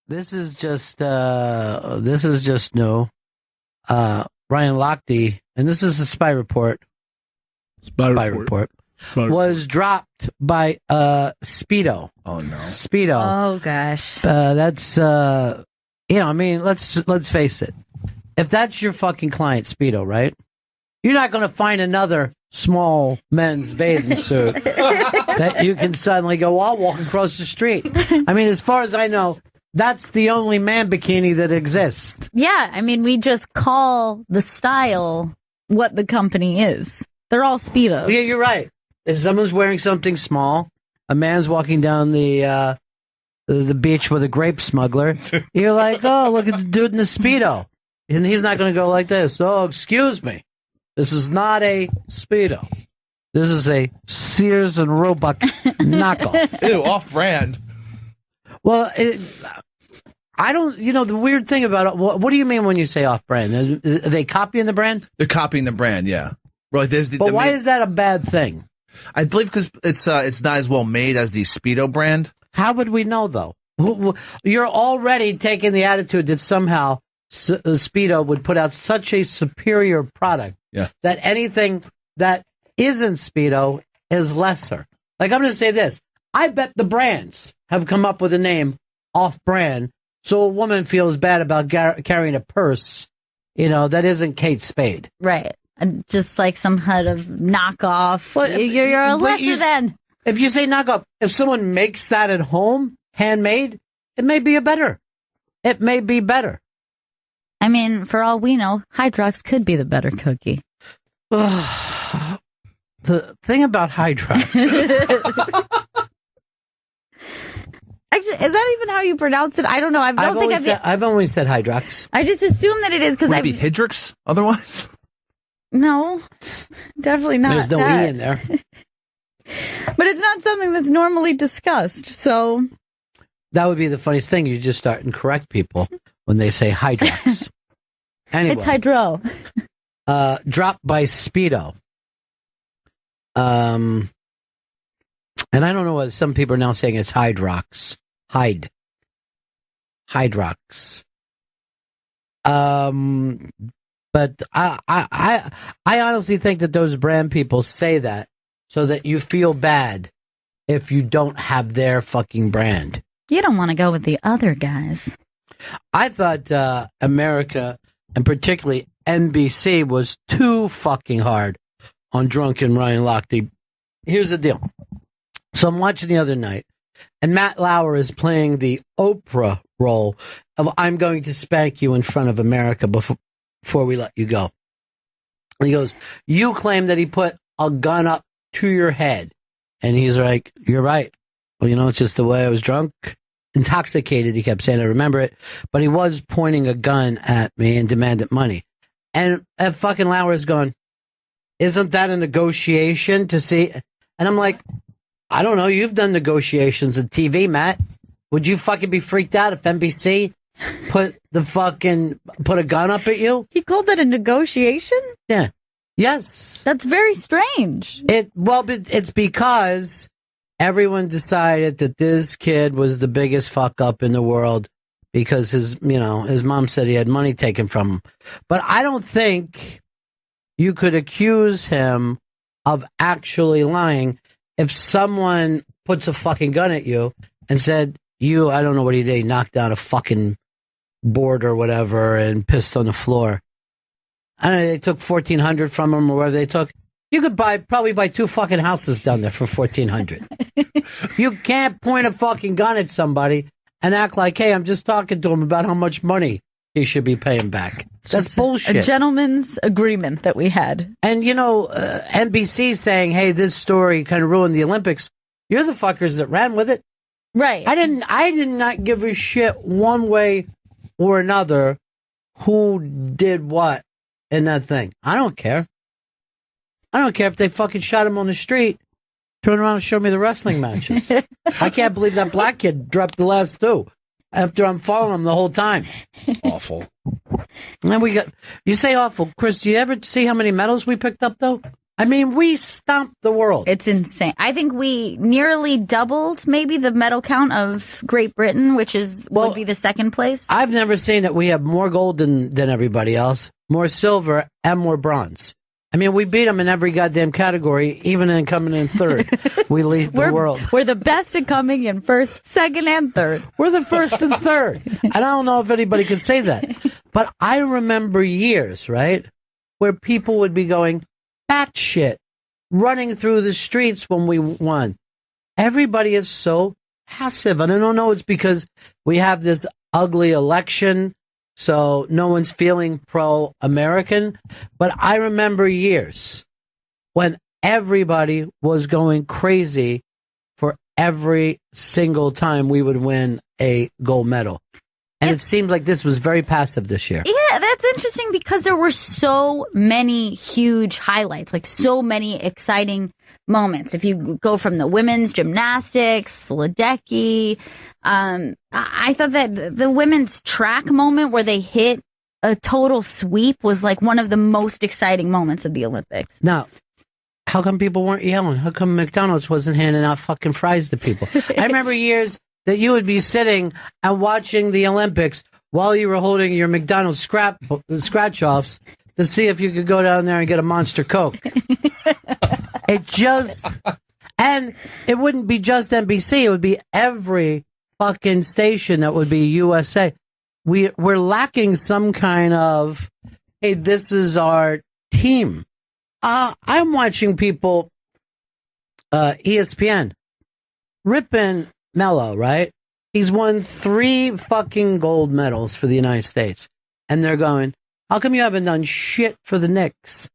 This is just new. Ryan Lochte, and this is a spy report. Spy report. Was dropped by Speedo. Oh no. Speedo. Oh gosh. That's I mean, let's face it. If that's your fucking client, Speedo, right? You're not going to find another small men's bathing suit that you can suddenly go, I'll walk across the street. I mean, as far as I know, that's the only man bikini that exists. Yeah, I mean, we just call the style what the company is. They're all Speedos. Yeah, you're right. If someone's wearing something small, a man's walking down the beach with a grape smuggler, you're like, oh, look at the dude in the Speedo. And he's not going to go like this. Oh, excuse me. This is not a Speedo. This is a Sears and Roebuck knockoff. Ew, off-brand. Well, I don't, the weird thing about it, what do you mean when you say off-brand? Are they copying the brand? They're copying the brand, yeah. Right, but why is that a bad thing? I believe because it's not as well made as the Speedo brand. How would we know, though? You're already taking the attitude that somehow Speedo would put out such a superior product that anything that isn't Speedo is lesser. Like, I'm going to say this. I bet the brands have come up with a name off-brand so a woman feels bad about carrying a purse, that isn't Kate Spade. Right. Just like some kind of knockoff. Well, you're a lesser than. If you say knockoff, if someone makes that at home, handmade, it may be better. It may be better. I mean, for all we know, Hydrox could be the better cookie. The thing about Hydrox. Actually, is that even how you pronounce it? I don't know. I've only said Hydrox. I just assume that it is because Would it be Hydrix otherwise? No, definitely not. There's no E in there. But it's not something that's normally discussed, so. That would be the funniest thing. You just start and correct people when they say Hydrox. Anyway. It's Hydro. Dropped by Speedo. And I don't know what some people are now saying it's Hydrox. Hydrox. But I honestly think that those brand people say that so that you feel bad if you don't have their fucking brand. You don't want to go with the other guys. I thought America, and particularly NBC, was too fucking hard on drunken Ryan Lochte. Here's the deal. So I'm watching the other night, and Matt Lauer is playing the Oprah role of I'm going to spank you in front of America before we let you go. And he goes, you claim that he put a gun up to your head. And he's like, you're right. Well, it's just the way I was drunk. Intoxicated, he kept saying, I remember it. But he was pointing a gun at me and demanded money. And fucking Lauer is going, isn't that a negotiation to see? And I'm like, I don't know. You've done negotiations on TV, Matt. Would you fucking be freaked out if NBC put a gun up at you? He called that a negotiation? Yeah. Yes. That's very strange. It's because everyone decided that this kid was the biggest fuck up in the world because his mom said he had money taken from him. But I don't think you could accuse him of actually lying if someone puts a fucking gun at you and said, I don't know what he did, he knocked down a fucking board or whatever and pissed on the floor. I don't know, they took $1,400 from him or whatever they took. You could probably buy 2 fucking houses down there for $1,400. You can't point a fucking gun at somebody and act like, hey, I'm just talking to him about how much money he should be paying back. That's bullshit. A gentleman's agreement that we had. And, NBC saying, hey, this story kind of ruined the Olympics. You're the fuckers that ran with it. Right. I did not give a shit one way or another who did what in that thing. I don't care. I don't care if they fucking shot him on the street. Turn around and show me the wrestling matches. I can't believe that black kid dropped the last 2 after I'm following him the whole time. Awful. And you say awful. Chris, do you ever see how many medals we picked up, though? I mean, we stomped the world. It's insane. I think we nearly doubled maybe the medal count of Great Britain, which would be the second place. I've never seen it. We have more gold than everybody else, more silver, and more bronze. I mean, we beat them in every goddamn category, even in coming in third. We lead the world. We're the best at coming in first, second, and third. We're the first and third. And I don't know if anybody could say that. But I remember years, right, where people would be going batshit, running through the streets when we won. Everybody is so passive. And I don't know, it's because we have this ugly election, so no one's feeling pro-American. But I remember years when everybody was going crazy for every single time we would win a gold medal. And it seemed like this was very passive this year. Yeah, that's interesting because there were so many huge highlights, like so many exciting moments. If you go from the women's gymnastics, Ledecky, I thought that the women's track moment where they hit a total sweep was like one of the most exciting moments of the Olympics. Now, how come people weren't yelling? How come McDonald's wasn't handing out fucking fries to people? I remember years that you would be sitting and watching the Olympics while you were holding your McDonald's scratch-offs to see if you could go down there and get a Monster Coke. And it wouldn't be just NBC. It would be every fucking station that would be USA. We're lacking some kind of, hey, this is our team. I'm watching people, ESPN, ripping Mello, right? He's won 3 fucking gold medals for the United States. And they're going, how come you haven't done shit for the Knicks?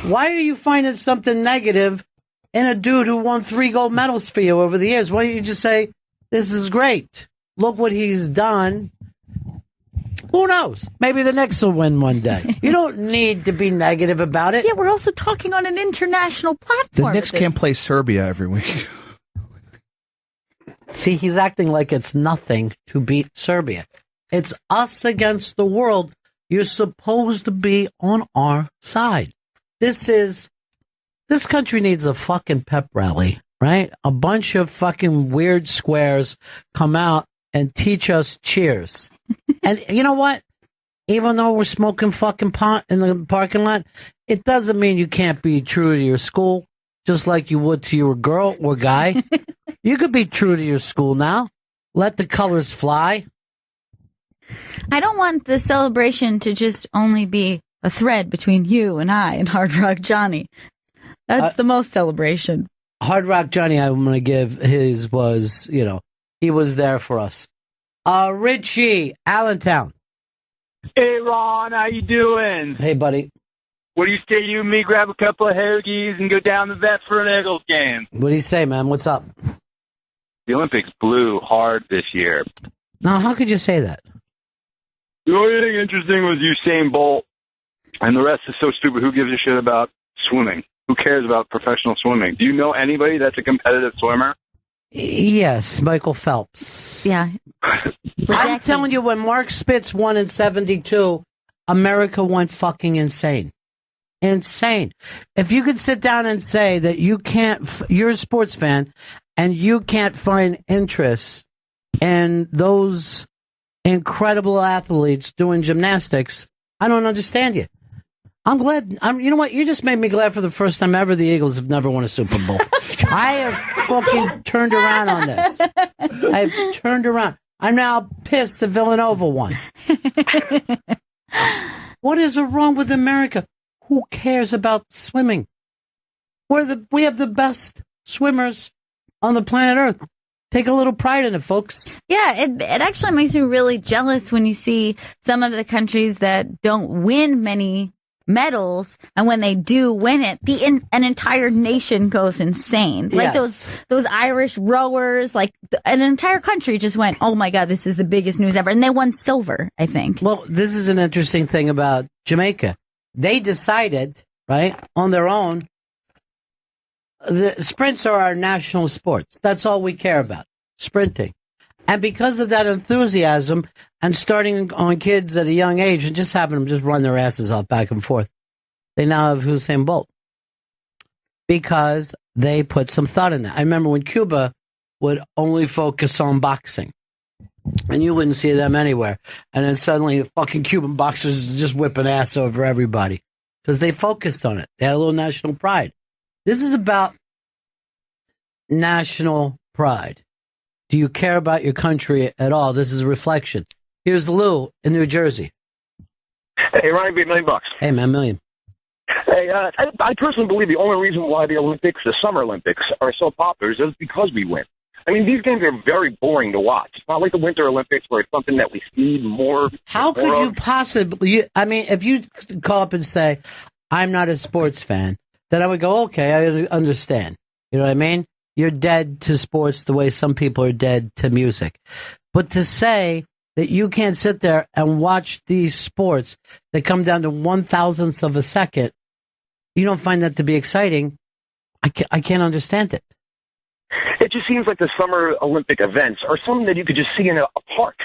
Why are you finding something negative in a dude who won 3 gold medals for you over the years? Why don't you just say, this is great. Look what he's done. Who knows? Maybe the Knicks will win one day. You don't need to be negative about it. Yeah, we're also talking on an international platform. The Knicks can't play Serbia every week. See, he's acting like it's nothing to beat Serbia. It's us against the world. You're supposed to be on our side. This country needs a fucking pep rally, right? A bunch of fucking weird squares come out and teach us cheers. And you know what? Even though we're smoking fucking pot in the parking lot, it doesn't mean you can't be true to your school, just like you would to your girl or guy. You could be true to your school now. Let the colors fly. I don't want the celebration to just only be a thread between you and I and Hard Rock Johnny. That's the most celebration. Hard Rock Johnny, I'm going to give his was, he was there for us. Richie, Allentown. Hey, Ron, how you doing? Hey, buddy. What do you say you and me grab a couple of hoagies and go down the vet for an Eagles game? What do you say, man? What's up? The Olympics blew hard this year. Now, how could you say that? The only thing interesting was Usain Bolt, and the rest is so stupid. Who gives a shit about swimming? Who cares about professional swimming? Do you know anybody that's a competitive swimmer? Yes, Michael Phelps. Yeah. I'm telling you, when Mark Spitz won in 72, America went fucking insane. Insane. If you could sit down and say that you can't, you're a sports fan, and you can't find interest in those incredible athletes doing gymnastics, I don't understand you. I'm glad. You know what? You just made me glad for the first time ever the Eagles have never won a Super Bowl. I have fucking turned around on this. I've turned around. I'm now pissed that Villanova won. What is wrong with America? Who cares about swimming? We have the best swimmers on the planet Earth. Take a little pride in it, folks. Yeah, it actually makes me really jealous when you see some of the countries that don't win many medals, and when they do win it, an entire nation goes insane. Like Yes. those Irish rowers, like an entire country just went, "Oh my God, this is the biggest news ever!" And they won silver, I think. Well, this is an interesting thing about Jamaica. They decided, right, on their own, the sprints are our national sports. That's all we care about, sprinting. And because of that enthusiasm and starting on kids at a young age and just having them just run their asses off back and forth, they now have Usain Bolt. because they put some thought in that. I remember when Cuba would only focus on boxing, and you wouldn't see them anywhere. And then suddenly the fucking Cuban boxers just whipping ass over everybody because they focused on it. They had a little national pride. This is about national pride. Do you care about your country at all? This is a reflection. Here's Lou in New Jersey. Hey, Ronnie B, $1 million. Hey, man, million. Hey, I personally believe the only reason why the Olympics, the Summer Olympics, are so popular is because we win. I mean, these games are very boring to watch. It's not like the Winter Olympics where it's something that we see more. How could you possibly? I mean, if you call up and say, "I'm not a sports fan," then I would go, "Okay, I understand." You know what I mean? You're dead to sports the way some people are dead to music. But to say that you can't sit there and watch these sports that come down to 1,000th of a second, you don't find that to be exciting. I can't understand it. It just seems like the Summer Olympic events are something that you could just see in a park.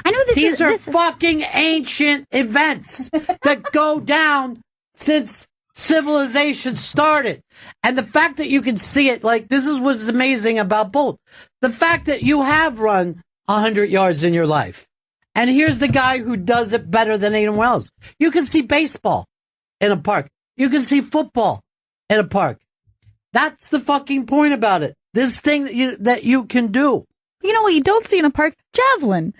I know These are fucking ancient events that go down since civilization started. And the fact that you can see it, like, this is what's amazing about Bolt. The fact that you have run 100 yards in your life. And here's the guy who does it better than anyone else. You can see baseball in a park. You can see football in a park. That's the fucking point about it. This thing that you can do. You know what you don't see in a park? Javelin.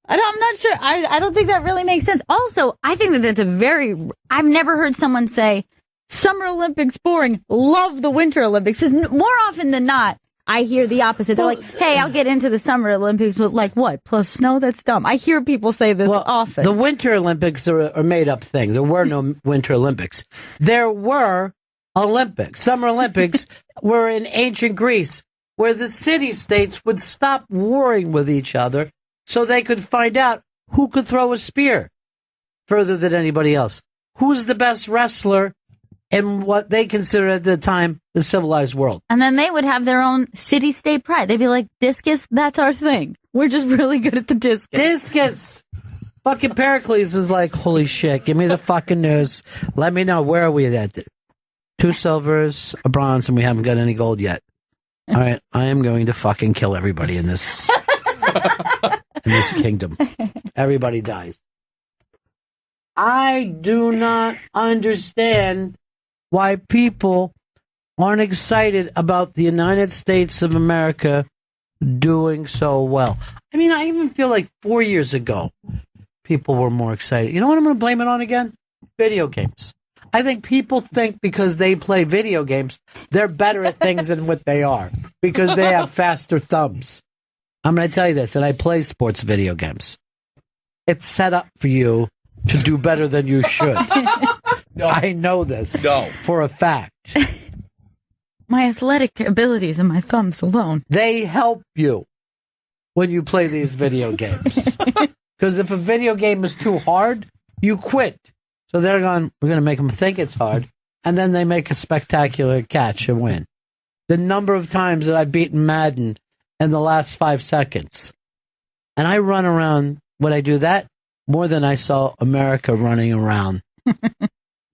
I'm not sure. I don't think that really makes sense. Also, I think that that's I've never heard someone say, Summer Olympics boring, love the Winter Olympics. Because more often than not, I hear the opposite. They're like, hey, I'll get into the Summer Olympics, but like what? Plus snow? That's dumb. I hear people say this often. The Winter Olympics are a made-up thing. There were no Winter Olympics. There were Olympics. Summer Olympics were in ancient Greece, where the city-states would stop warring with each other so they could find out who could throw a spear further than anybody else. Who's the best wrestler in what they considered at the time the civilized world. And then they would have their own city-state pride. They'd be like, discus, that's our thing. We're just really good at the discus. Discus! Fucking Pericles is like, holy shit, give me the fucking news. Let me know, where are we at? 2 silvers, a bronze, and we haven't got any gold yet. All right, I am going to fucking kill everybody in this kingdom. Everybody dies. I do not understand why people aren't excited about the United States of America doing so well. I mean, I even feel like 4 years ago, people were more excited. You know what I'm going to blame it on again? Video games. I think people think because they play video games, they're better at things than what they are because they have faster thumbs. I'm going to tell you this, and I play sports video games. It's set up for you to do better than you should. No. I know this for a fact. My athletic abilities and my thumbs alone. They help you when you play these video games. Because if a video game is too hard, you quit. So they're going, we're going to make them think it's hard. And then they make a spectacular catch and win. The number of times that I've beaten Madden in the last 5 seconds. And I run around, when I do that, more than I saw America running around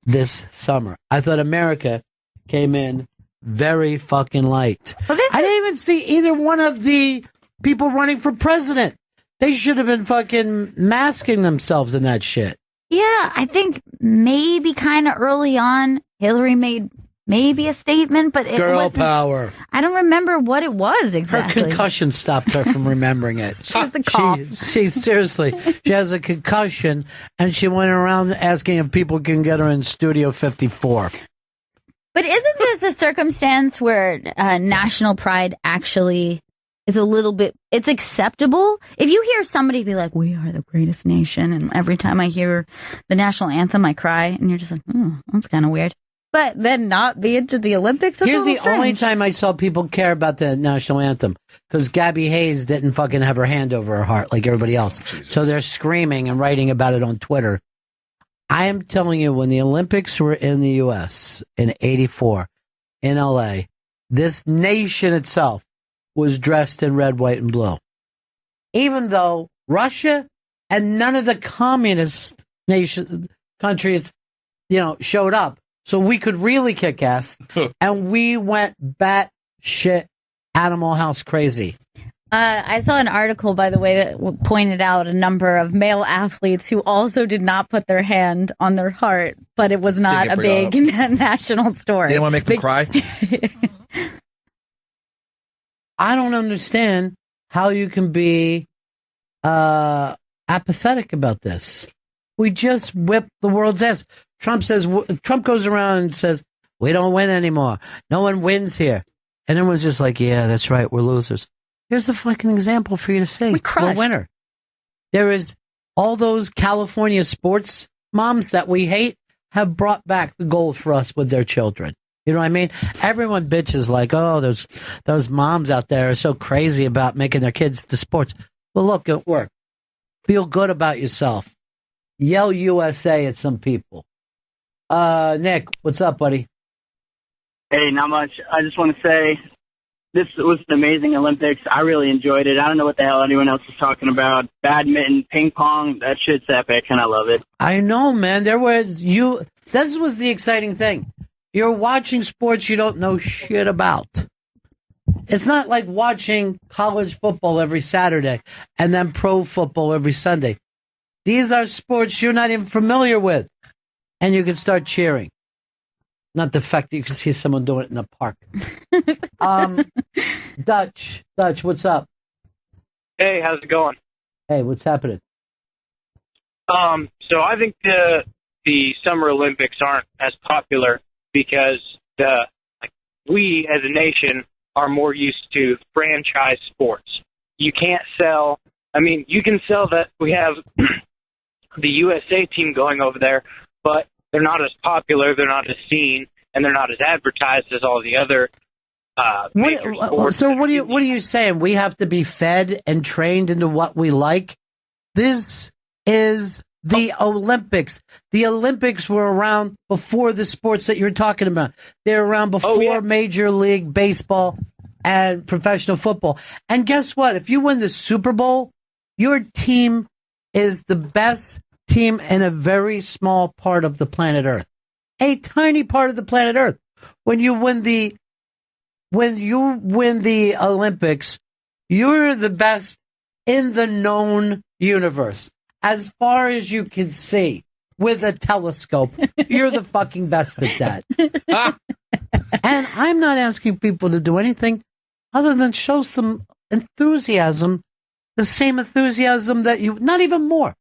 this summer. I thought America came in very fucking light. I didn't even see either one of the people running for president. They should have been fucking masking themselves in that shit. Yeah, I think maybe kind of early on, Hillary made maybe a statement, but it Girl wasn't, power. I don't remember what it was exactly. Her concussion stopped her from remembering it. She has a cough. She seriously, she has a concussion, and she went around asking if people can get her in Studio 54. But isn't this a circumstance where national pride actually is a little bit, it's acceptable? If you hear somebody be like, we are the greatest nation, and every time I hear the national anthem, I cry, and you're just like, that's kind of weird. But then not be into the Olympics? That's Here's the strange. only time I saw people care about the national anthem, because Gabby Hayes didn't fucking have her hand over her heart like everybody else. Jesus. So they're screaming and writing about it on Twitter. I am telling you, when the Olympics were in the U.S. in '84 in L.A., this nation itself was dressed in red, white, and blue. Even though Russia and none of the communist countries, showed up. so we could really kick ass, and we went bat shit Animal House crazy. I saw an article, by the way, that pointed out a number of male athletes who also did not put their hand on their heart, but it was not a big national story. They didn't want to make them cry? I don't understand how you can be apathetic about this. We just whipped the world's ass. Trump goes around and says, we don't win anymore. No one wins here. And everyone's just like, yeah, that's right. We're losers. Here's a fucking example for you to see. We're a winner. There is all those California sports moms that we hate have brought back the gold for us with their children. You know what I mean? Everyone bitches like, oh, those moms out there are so crazy about making their kids to sports. Well, look, it worked. Feel good about yourself. Yell USA at some people. Nick, what's up, buddy? Hey, not much. I just want to say this was an amazing Olympics. I really enjoyed it. I don't know what the hell anyone else is talking about. Badminton, ping pong, that shit's epic, and I love it. I know, man. This was the exciting thing. You're watching sports you don't know shit about. It's not like watching college football every Saturday and then pro football every Sunday. These are sports you're not even familiar with, and you can start cheering. Not the fact that you can see someone doing it in a park. Dutch, what's up? Hey, how's it going? Hey, what's happening? So I think the Summer Olympics aren't as popular because we as a nation are more used to franchise sports. You can't sell. I mean, you can sell that we have the USA team going over there, but they're not as popular, they're not as seen, and they're not as advertised as all the other major sports. So what are you saying? We have to be fed and trained into what we like? This is the Olympics. The Olympics were around before the sports that you're talking about. They're around before Major League Baseball and professional football. And guess what? If you win the Super Bowl, your team is the best team in a very small part of the planet Earth. A tiny part of the planet Earth. When you win the Olympics, you're the best in the known universe. As far as you can see with a telescope, you're the fucking best at that. And I'm not asking people to do anything other than show some enthusiasm, the same enthusiasm that you, not even more.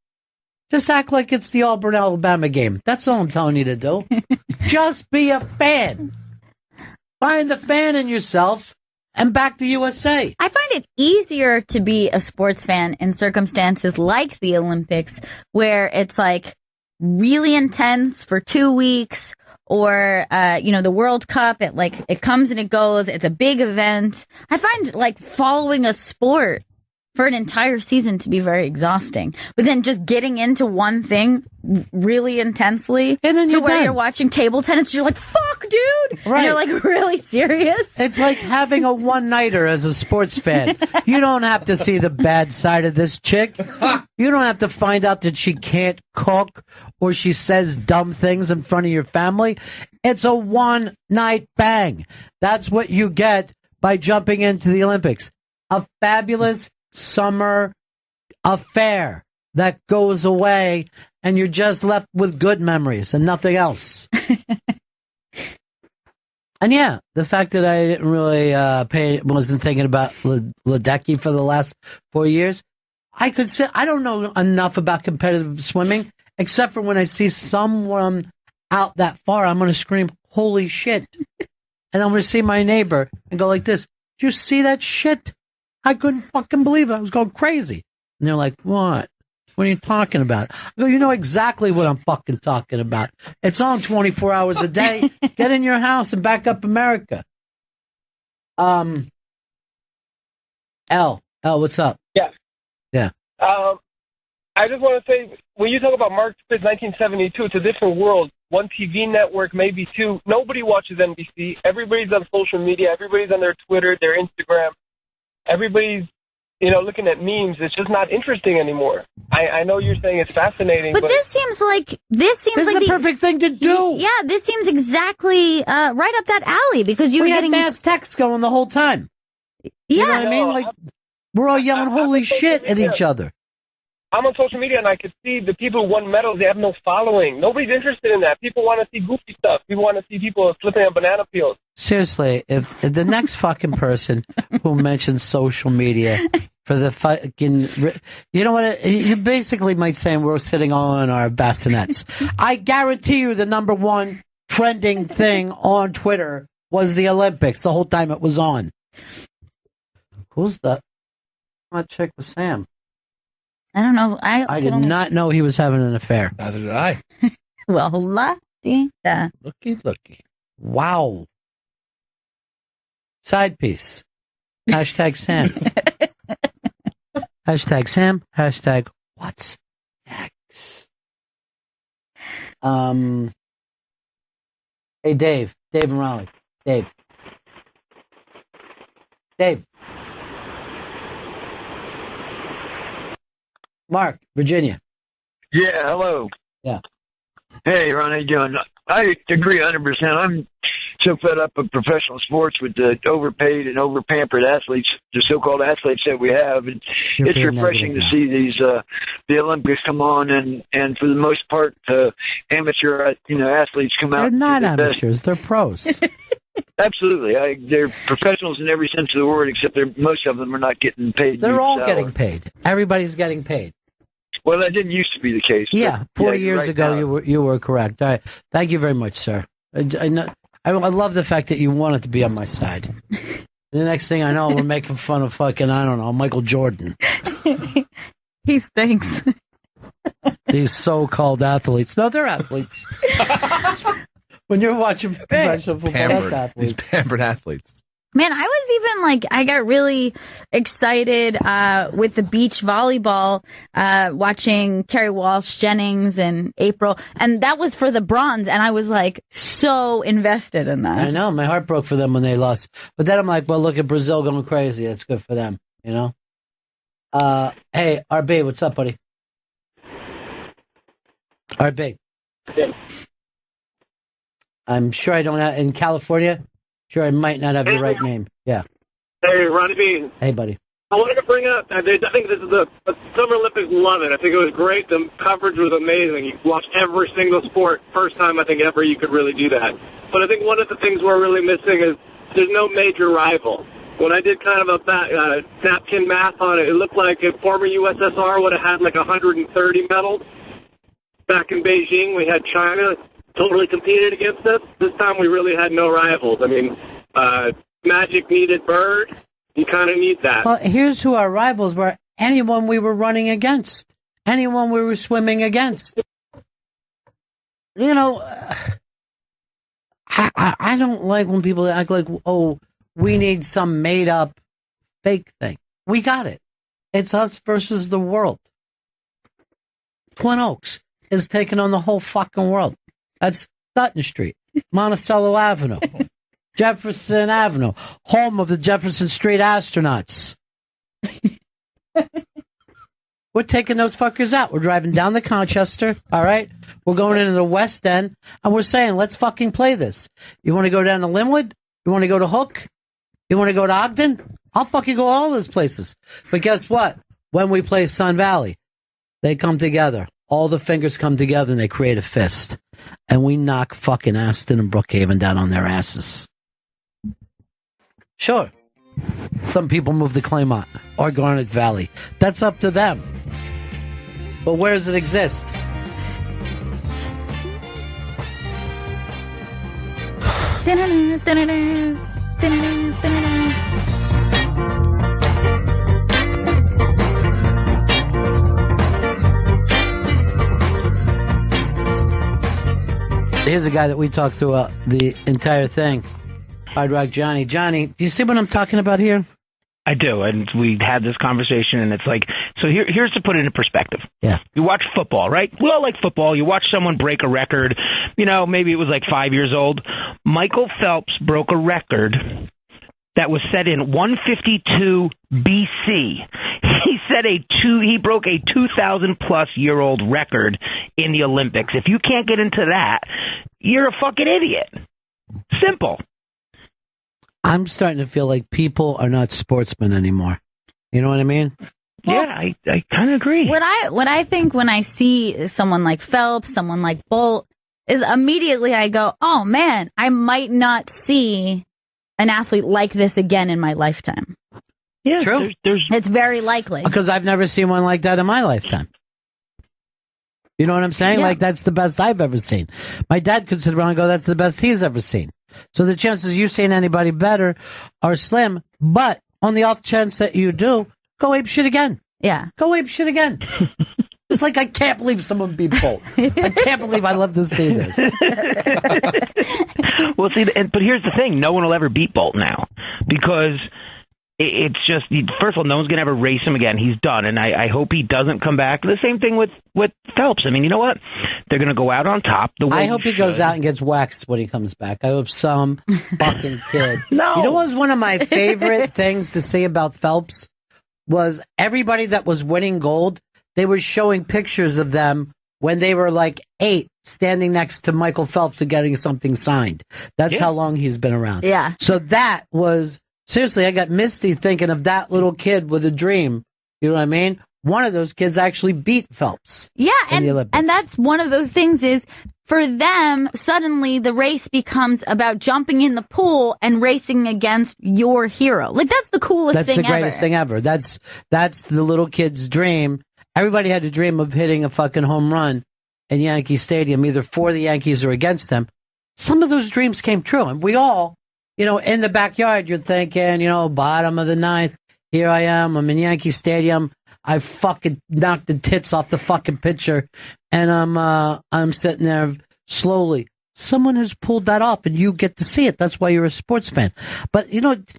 Just act like it's the Auburn-Alabama game. That's all I'm telling you to do. Just be a fan. Find the fan in yourself and back the USA. I find it easier to be a sports fan in circumstances like the Olympics, where it's like really intense for 2 weeks, or the World Cup. It comes and it goes. It's a big event. I find like following a sport for an entire season to be very exhausting. But then just getting into one thing really intensely, and then you're watching table tennis, you're like, fuck, dude! Right. And you're like really serious. It's like having a one-nighter as a sports fan. You don't have to see the bad side of this chick. You don't have to find out that she can't cook or she says dumb things in front of your family. It's a one-night bang. That's what you get by jumping into the Olympics. A fabulous summer affair that goes away, and you're just left with good memories and nothing else. And yeah, the fact that I didn't really wasn't thinking about Lochte for the last 4 years, I could say I don't know enough about competitive swimming, except for when I see someone out that far, I'm going to scream, holy shit. And I'm going to see my neighbor and go like this, did you see that shit? I couldn't fucking believe it. I was going crazy. And they're like, what? What are you talking about? I go, you know exactly what I'm fucking talking about. It's on 24 hours a day. Get in your house and back up America. L, what's up? Yeah. Yeah. I just want to say, when you talk about March 5th, 1972, it's a different world. One TV network, maybe two. Nobody watches NBC. Everybody's on social media. Everybody's on their Twitter, their Instagram. Everybody's, looking at memes. It's just not interesting anymore. I know you're saying it's fascinating, But this seems like This is the perfect thing to do. Yeah, this seems exactly right up that alley because you were We had getting mass texts going the whole time. You know what I mean? Like, we're all yelling holy shit at each other. I'm on social media, and I could see the people who won medals, they have no following. Nobody's interested in that. People want to see goofy stuff. People want to see people flipping on banana peels. Seriously, if the next fucking person who mentions social media for the fucking, you know what? You basically might say we're sitting on our bassinets. I guarantee you the number one trending thing on Twitter was the Olympics the whole time it was on. Who's the hot chick with Sam? I don't know. I did not know he was having an affair. Neither did I. Well, Lochte. Looky. Wow. Side piece. Hashtag Sam. Hashtag Sam. Hashtag what's next? Hey, Dave. Dave and Raleigh. Dave. Mark, Virginia. Yeah, hello. Yeah. Hey, Ron, how you doing? I agree 100%. I'm so fed up with professional sports with the overpaid and overpampered athletes, the so-called athletes that we have. And You're it's being refreshing to negative see these the Olympics come on, and for the most part, amateur athletes come out. They're not to the best. amateurs. They're pros. Absolutely, they're professionals in every sense of the word, except most of them are not getting paid. They're huge all salaries. getting paid. Everybody's getting paid. Well, that didn't used to be the case. Yeah, 40 years right ago, now. you were correct. All right. Thank you very much, sir. I love the fact that you wanted to be on my side. The next thing I know, we're making fun of fucking, I don't know, Michael Jordan. He stinks. These so-called athletes. No, they're athletes. When you're watching professional football, that's athletes. These pampered athletes. Man, I was even I got really excited with the beach volleyball, watching Carrie Walsh Jennings and April. And that was for the bronze. And I was so invested in that. I know. My heart broke for them when they lost. But then I'm like, well, look at Brazil going crazy. That's good for them, you know? Hey, RB, what's up, buddy? RB. Yeah. I'm sure I don't have, in California, sure I might not have your right name. Yeah. Hey, Ronnie B. Hey, buddy. I wanted to bring up, I think this is the Summer Olympics, love it. I think it was great. The coverage was amazing. You watched every single sport. First time I think ever you could really do that. But I think one of the things we're really missing is there's no major rival. When I did kind of a napkin math on it, it looked like if former USSR would have had 130 medals. Back in Beijing, we had China totally competed against us. This time we really had no rivals. I mean, Magic needed Bird. You kind of need that. Well, here's who our rivals were. Anyone we were running against. Anyone we were swimming against. You know, I don't like when people act like, oh, we need some made-up fake thing. We got it. It's us versus the world. Twin Oaks is taking on the whole fucking world. That's Dutton Street, Monticello Avenue, Jefferson Avenue, home of the Jefferson Street astronauts. We're taking those fuckers out. We're driving down to Conchester, all right? We're going into the West End, and we're saying, let's fucking play this. You want to go down to Linwood? You want to go to Hook? You want to go to Ogden? I'll fucking go all those places. But guess what? When we play Sun Valley, they come together. All the fingers come together and they create a fist. And we knock fucking Aston and Brookhaven down on their asses. Sure. Some people move to Claymont or Garnet Valley. That's up to them. But where does it exist? Here's a guy that we talked throughout the entire thing. Hard Rock Johnny. Johnny, do you see what I'm talking about here? I do, and we had this conversation, and it's so here's to put it in perspective. Yeah. You watch football, right? We all like football. You watch someone break a record. Maybe it was 5 years old. Michael Phelps broke a record that was set in 152 BC. He he broke a 2,000-plus-year-old record in the Olympics. If you can't get into that, you're a fucking idiot. Simple. I'm starting to feel like people are not sportsmen anymore. You know what I mean? Well, yeah, I kind of agree. What I think when I see someone like Phelps, someone like Bolt, is immediately I go, oh man, I might not see an athlete like this again in my lifetime. Yeah, true. It's very likely. Because I've never seen one like that in my lifetime. You know what I'm saying? Yeah. Like, that's the best I've ever seen. My dad could sit around and go, that's the best he's ever seen. So the chances you seeing anybody better are slim. But on the off chance that you do, go ape shit again. Yeah. Go ape shit again. It's like, I can't believe someone beat Bolt. I can't believe I love to see this. Well, see, but here's the thing. No one will ever beat Bolt now because it's just, first of all, no one's going to ever race him again. He's done, and I hope he doesn't come back. The same thing with Phelps. I mean, you know what? They're going to go out on top. I hope he goes out and gets waxed when he comes back. I hope some fucking kid. No. You know what was one of my favorite things to see about Phelps? Was everybody that was winning gold, they were showing pictures of them when they were like 8, standing next to Michael Phelps and getting something signed. That's how long he's been around. Yeah. So that was, seriously, I got misty thinking of that little kid with a dream. You know what I mean? One of those kids actually beat Phelps. Yeah, and that's one of those things is, for them, suddenly the race becomes about jumping in the pool and racing against your hero. Like, that's the coolest thing ever. That's the greatest thing ever. That's the little kid's dream. Everybody had a dream of hitting a fucking home run in Yankee Stadium, either for the Yankees or against them. Some of those dreams came true. And we all, in the backyard, you're thinking, bottom of the ninth, here I am, I'm in Yankee Stadium. I fucking knocked the tits off the fucking pitcher, and I'm sitting there slowly. Someone has pulled that off, and you get to see it. That's why you're a sports fan. But,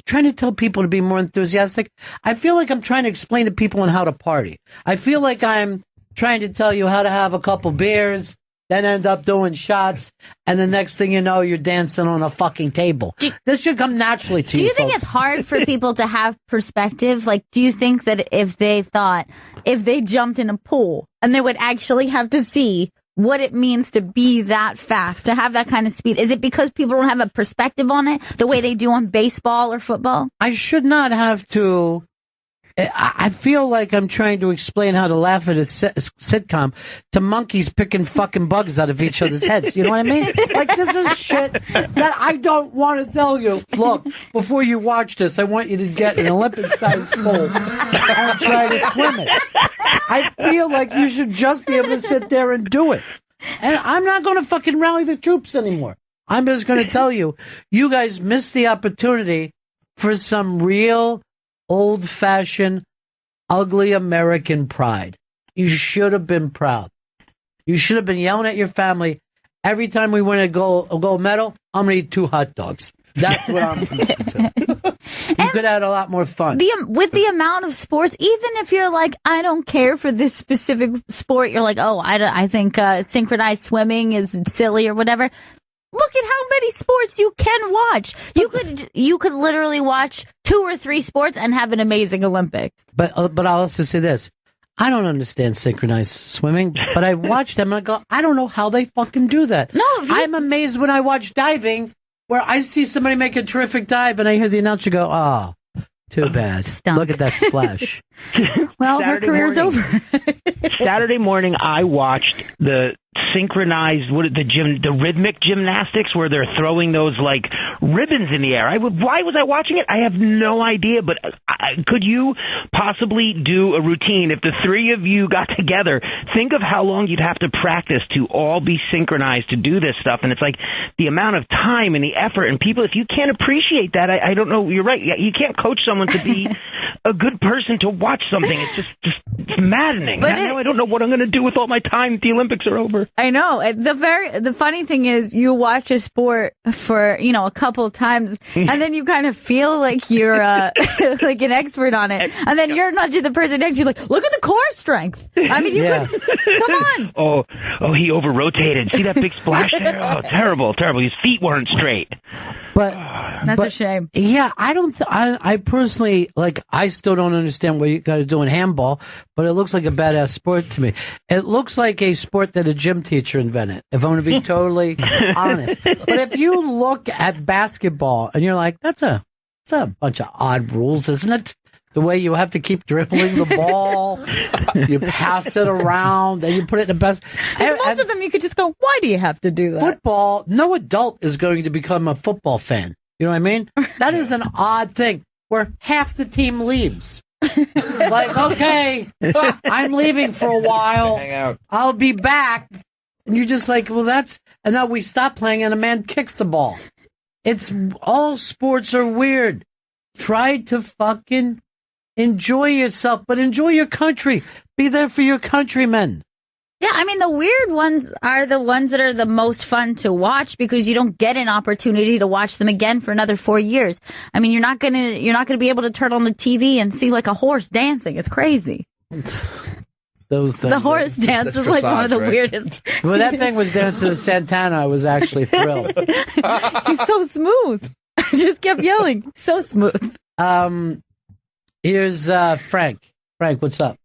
trying to tell people to be more enthusiastic, I feel like I'm trying to explain to people on how to party. I feel like I'm trying to tell you how to have a couple beers, then end up doing shots, and the next thing you know, you're dancing on a fucking table. This should come naturally to you. Do you think folks. it's hard for people to have perspective? Like, do you think that if they jumped in a pool and they would actually have to see what it means to be that fast, to have that kind of speed, is it because people don't have a perspective on it the way they do on baseball or football? I should not have to. I feel like I'm trying to explain how to laugh at a sitcom to monkeys picking fucking bugs out of each other's heads. You know what I mean? Like, this is shit that I don't want to tell you. Look, before you watch this, I want you to get an Olympic-sized pool and try to swim it. I feel like you should just be able to sit there and do it. And I'm not going to fucking rally the troops anymore. I'm just going to tell you, you guys missed the opportunity for some real old-fashioned, ugly American pride. You should have been proud. You should have been yelling at your family every time we win a gold medal. I'm going to eat 2 hot dogs. That's what I'm committed to. You could have had a lot more fun. With the amount of sports, even if you're like, I don't care for this specific sport, you're like, oh, I think synchronized swimming is silly or whatever. Look at how many sports you can watch. You could literally watch 2 or 3 sports and have an amazing Olympics. But I'll also say this. I don't understand synchronized swimming, but I watch them and I go, I don't know how they fucking do that. No, I'm amazed when I watch diving where I see somebody make a terrific dive and I hear the announcer go, oh, too bad. Look at that splash. Well, her career's over. Saturday morning, I watched the synchronized, the rhythmic gymnastics where they're throwing those like ribbons in the air. Why was I watching it? I have no idea, but could you possibly do a routine if the 3 of you got together? Think of how long you'd have to practice to all be synchronized to do this stuff, and it's like the amount of time and the effort, and people, if you can't appreciate that, I don't know, you're right, you can't coach someone to be a good person to watch something. It's just maddening. But now I don't know what I'm going to do with all my time if the Olympics are over. I know. The funny thing is, you watch a sport for a couple of times, and then you kind of feel like you're like an expert on it, and then you're not just the person next to you. Like, look at the core strength. I mean, come on. Oh, he over rotated. See that big splash there? Oh, terrible. His feet weren't straight. But that's a shame. Yeah, I personally, like, I still don't understand what you got to do in handball, but it looks like a badass sport to me. It looks like a sport that a gym teacher invented, if I'm going to be totally honest. But if you look at basketball and you're like, that's a bunch of odd rules, isn't it? The way you have to keep dribbling the ball, you pass it around, then you put it in the best. Most of them, you could just go, why do you have to do that? Football, no adult is going to become a football fan. You know what I mean? That is an odd thing where half the team leaves. Like, okay, I'm leaving for a while. Hang out. I'll be back. And you're just like, well, and now we stop playing and a man kicks the ball. All sports are weird. Try to fucking enjoy yourself, but enjoy your country. Be there for your countrymen. Yeah, I mean, the weird ones are the ones that are the most fun to watch because you don't get an opportunity to watch them again for another 4 years. I mean, you're not gonna be able to turn on the TV and see like a horse dancing. It's crazy. Those things. The horse dance is like one of the weirdest. When that thing was dancing to Santana, I was actually thrilled. He's so smooth. I just kept yelling. So smooth. Here's Frank. Frank, what's up?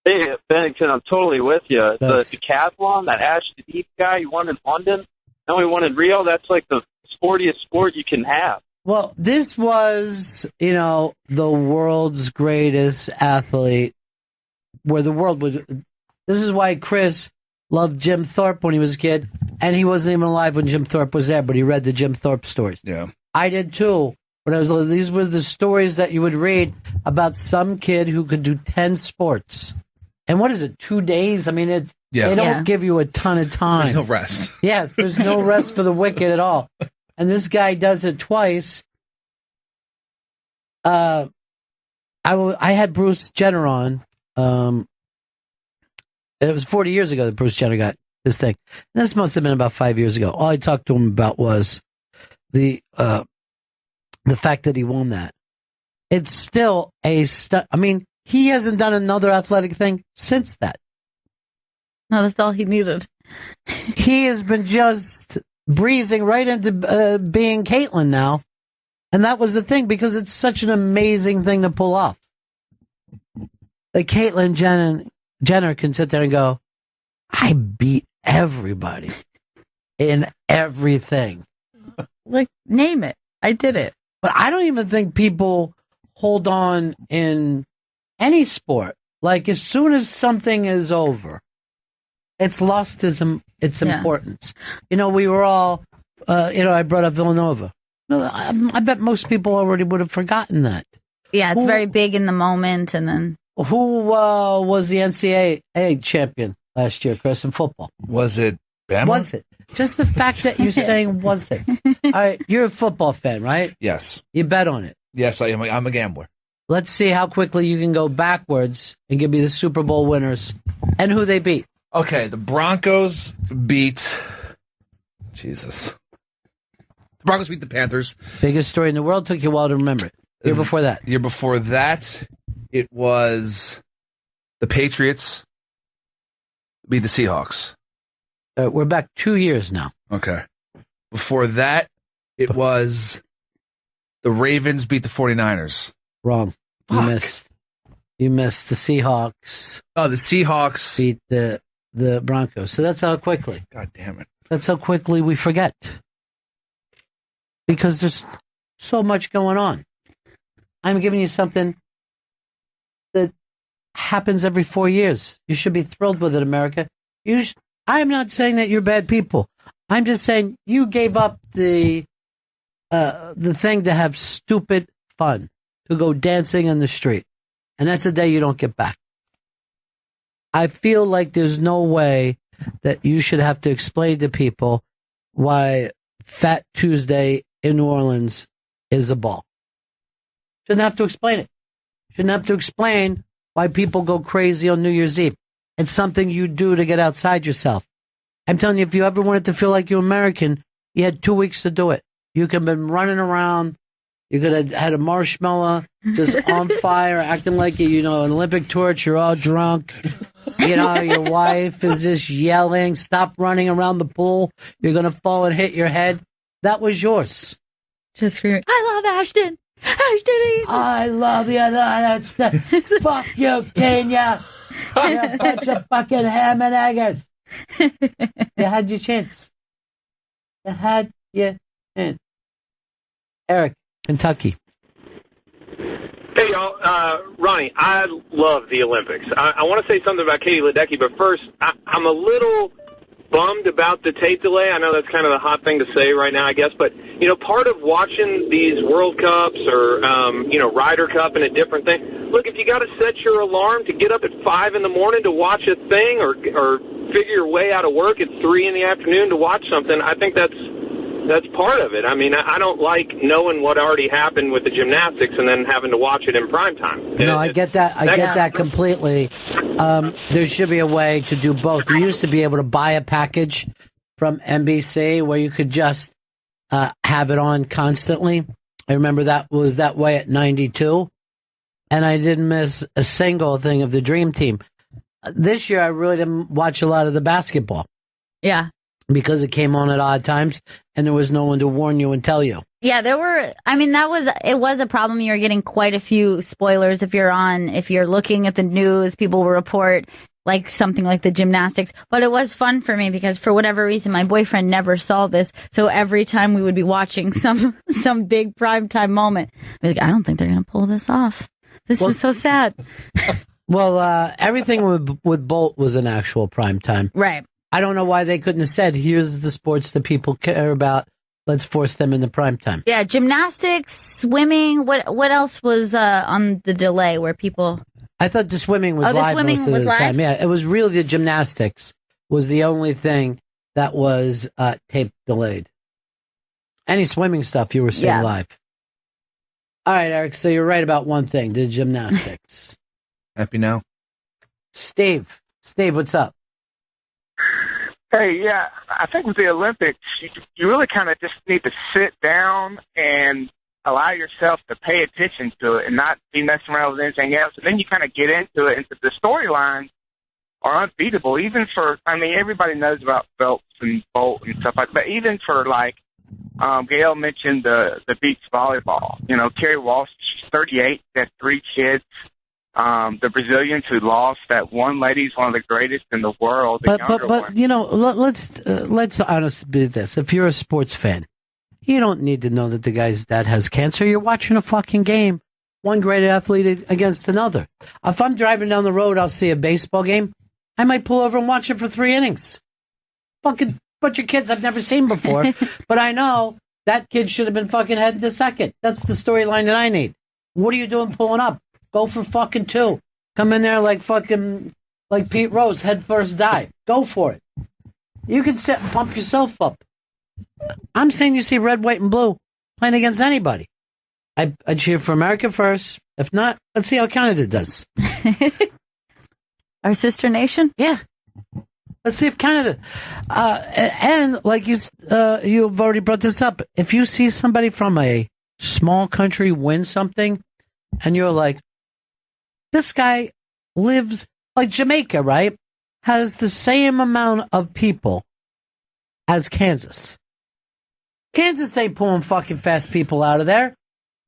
Hey, Bennington, I'm totally with you. The decathlon, that Ashley Deep guy you won in London, now we won in Rio, that's like the sportiest sport you can have. Well, this was, the world's greatest athlete, where the world would. This is why Chris loved Jim Thorpe when he was a kid, and he wasn't even alive when Jim Thorpe was there, but he read the Jim Thorpe stories. Yeah. I did too. When I was little, these were the stories that you would read about some kid who could do 10 sports. And what is it, 2 days? I mean, they don't give you a ton of time. There's no rest. Yes, there's no rest for the wicked at all. And this guy does it twice. I had Bruce Jenner on. It was 40 years ago that Bruce Jenner got this thing. And this must have been about 5 years ago. All I talked to him about was the fact that he won that. It's still a I mean, he hasn't done another athletic thing since that. No, that's all he needed. He has been just breezing right into being Caitlyn now. And that was the thing, because it's such an amazing thing to pull off. Like Caitlyn Jenner can sit there and go, I beat everybody in everything. Like, name it. I did it. But I don't even think people hold on in any sport. Like, as soon as something is over, it's lost its importance. We were all, I brought up Villanova. No, I bet most people already would have forgotten that. Yeah, it's very big in the moment, and then... Who was the NCAA champion last year, Chris, in football? Was it Bama? Was it? Just the fact that you're saying was it. All right, you're a football fan, right? Yes. You bet on it. Yes, I am. I'm a gambler. Let's see how quickly you can go backwards and give me the Super Bowl winners and who they beat. Okay, the Broncos beat... Jesus. The Broncos beat the Panthers. Biggest story in the world. Took you a while to remember it. Year before that, it was the Patriots beat the Seahawks. We're back 2 years now. Okay. Before that, it was the Ravens beat the 49ers. Wrong. You Fuck. missed. You missed the Seahawks. Oh, the Seahawks beat the Broncos. So that's how quickly. God damn it. That's how quickly we forget. Because there's so much going on. I'm giving you something that happens every 4 years. You should be thrilled with it, America. I'm not saying that you're bad people. I'm just saying you gave up the thing to have stupid fun, to go dancing in the street. And that's a day you don't get back. I feel like there's no way that you should have to explain to people why Fat Tuesday in New Orleans is a ball. Shouldn't have to explain it. Shouldn't have to explain why people go crazy on New Year's Eve. It's something you do to get outside yourself. I'm telling you, if you ever wanted to feel like you're American, you had 2 weeks to do it. You could have been running around. You could have had a marshmallow just on fire, acting like, an Olympic torch. You're all drunk. Your wife is just yelling, stop running around the pool. You're going to fall and hit your head. That was yours. Just screaming, I love Ashton. Ashton. I love you. That's fuck you, Kenya. You're a bunch of fucking ham and eggers. You had your chance. You had your chance. Eric, Kentucky. Hey, y'all. Ronnie, I love the Olympics. I want to say something about Katie Ledecky, but first, I'm a little bummed about the tape delay. I know that's kind of the hot thing to say right now, I guess, but, part of watching these World Cups or, Ryder Cup and a different thing, look, if you got to set your alarm to get up at 5 in the morning to watch a thing or figure your way out of work at 3 in the afternoon to watch something, I think that's part of it. I mean, I don't like knowing what already happened with the gymnastics and then having to watch it in prime time. No, I get that. I get that completely. There should be a way to do both. You used to be able to buy a package from NBC where you could just have it on constantly. I remember that was that way at 92, and I didn't miss a single thing of the Dream Team. This year, I really didn't watch a lot of the basketball. Yeah. Because it came on at odd times and there was no one to warn you and tell you. Yeah, it was a problem. You were getting quite a few spoilers if you're looking at the news, people will report like something like the gymnastics. But it was fun for me because for whatever reason, my boyfriend never saw this. So every time we would be watching some big primetime moment, I'd be like, I don't think they're going to pull this off. This is so sad. Well, everything with Bolt was an actual primetime. Right. I don't know why they couldn't have said, here's the sports that people care about. Let's force them into prime time. Yeah, gymnastics, swimming. What else was on the delay where people... I thought the swimming was live most of the time. Yeah, it was really the gymnastics was the only thing that was tape delayed. Any swimming stuff you were seeing live. All right, Eric, so you're right about one thing, the gymnastics. Happy now? Steve, what's up? Hey, yeah, I think with the Olympics, you really kind of just need to sit down and allow yourself to pay attention to it and not be messing around with anything else. And then you kind of get into it, and the storylines are unbeatable. Even for, everybody knows about Phelps and Bolt and stuff like that, but even for, Gail mentioned the beach volleyball. Kerry Walsh, she's 38, has 3 kids. The Brazilians who lost, that one lady's one of the greatest in the world. But let's honestly be this. If you're a sports fan, you don't need to know that the guy's dad has cancer. You're watching a fucking game. One great athlete against another. If I'm driving down the road, I'll see a baseball game. I might pull over and watch it for 3 innings. Fucking bunch of kids I've never seen before. But I know that kid should have been fucking heading to second. That's the storyline that I need. What are you doing pulling up? Go for fucking 2. Come in there like Pete Rose, head first dive. Go for it. You can sit and pump yourself up. I'm saying you see red, white, and blue playing against anybody. I cheer for America first. If not, let's see how Canada does. Our sister nation? Yeah. Let's see if Canada. And like you've already brought this up. If you see somebody from a small country win something, and you're like, this guy lives like Jamaica, right? Has the same amount of people as Kansas. Kansas ain't pulling fucking fast people out of there.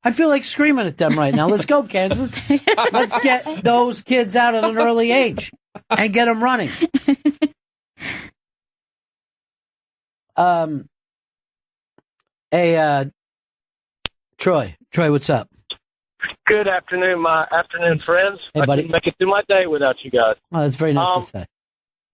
I feel like screaming at them right now. Let's go, Kansas. Let's get those kids out at an early age and get them running. Troy, what's up? Good afternoon, my afternoon friends. Hey, buddy. I couldn't make it through my day without you guys. Oh, that's very nice to say.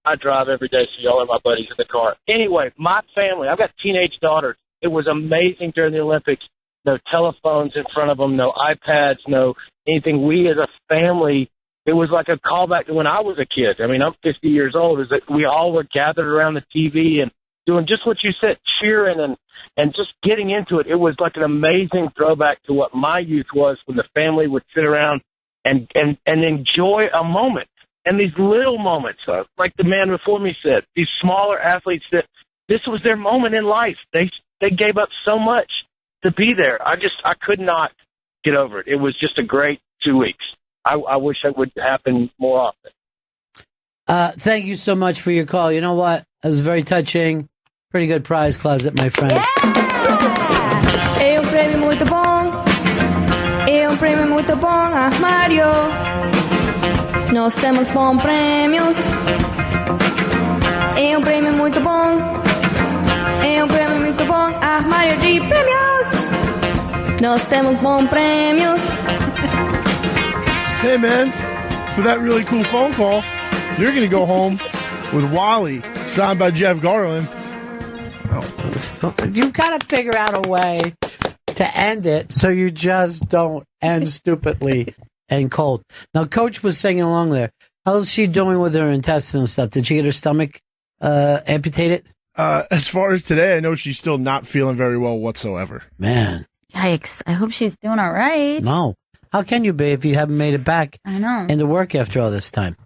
I drive every day, so y'all are my buddies in the car. Anyway, my family, I've got teenage daughters. It was amazing during the Olympics. No telephones in front of them, no iPads, no anything. We as a family, it was like a callback to when I was a kid. I'm 50 years old. Is that we all were gathered around the TV and doing just what you said, cheering and just getting into it. It was like an amazing throwback to what my youth was when the family would sit around and enjoy a moment. And these little moments, like the man before me said, these smaller athletes that this was their moment in life. They gave up so much to be there. I could not get over it. It was just a great 2 weeks. I wish that would happen more often. Thank you so much for your call. You know what? It was very touching. Pretty good prize closet, my friend. É prêmio muito bom. É prêmio muito bom, armário. Nós temos bons prêmios. É prêmio muito bom. É prêmio muito bom, armário de prêmios. Nós temos bons prêmios. Hey, man, for that really cool phone call, you're going to go home with Wally, signed by Jeff Garland. You've got to figure out a way to end it so you just don't end stupidly and cold. Now, Coach was singing along there. How's she doing with her intestinal stuff? Did she get her stomach amputated? As far as today, I know she's still not feeling very well whatsoever. Man. Yikes. I hope she's doing all right. No. How can you be if you haven't made it back I know. into work after all this time?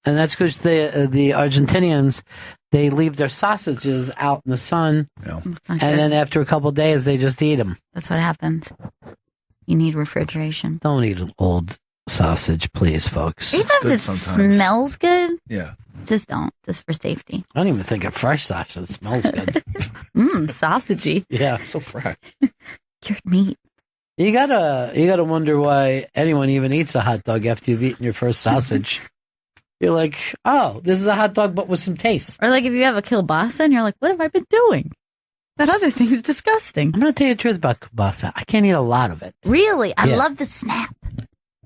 And that's because the Argentinians, they leave their sausages out in the sun, and then after a couple of days, they just eat them. That's what happens. You need refrigeration. Don't eat an old sausage, please, folks. Even if it smells good, yeah, just don't. Just for safety. I don't even think a fresh sausage smells good. Sausagey. Yeah, so fresh. Cured meat. You gotta wonder why anyone even eats a hot dog after you've eaten your first sausage. You're like, oh, this is a hot dog, but with some taste. Or like if you have a kielbasa and you're like, what have I been doing? That other thing is disgusting. I'm going to tell you the truth about kielbasa. I can't eat a lot of it. Really? I Yeah. love the snap.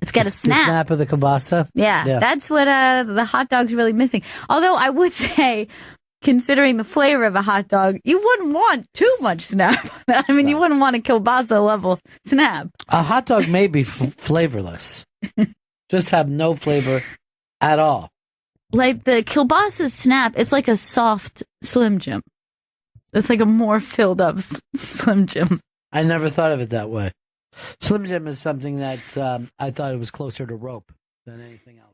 It's got a The snap. snap of the kielbasa. Yeah, that's what the hot dog's really missing. Although I would say, considering the flavor of a hot dog, you wouldn't want too much snap. I mean, you wouldn't want a kielbasa level snap. A hot dog may be flavorless. Just have no flavor at all. Like the kielbasa snap, it's like a soft Slim Jim. It's like a more filled up Slim Jim. I never thought of it that way. Slim Jim is something that I thought it was closer to rope than anything else.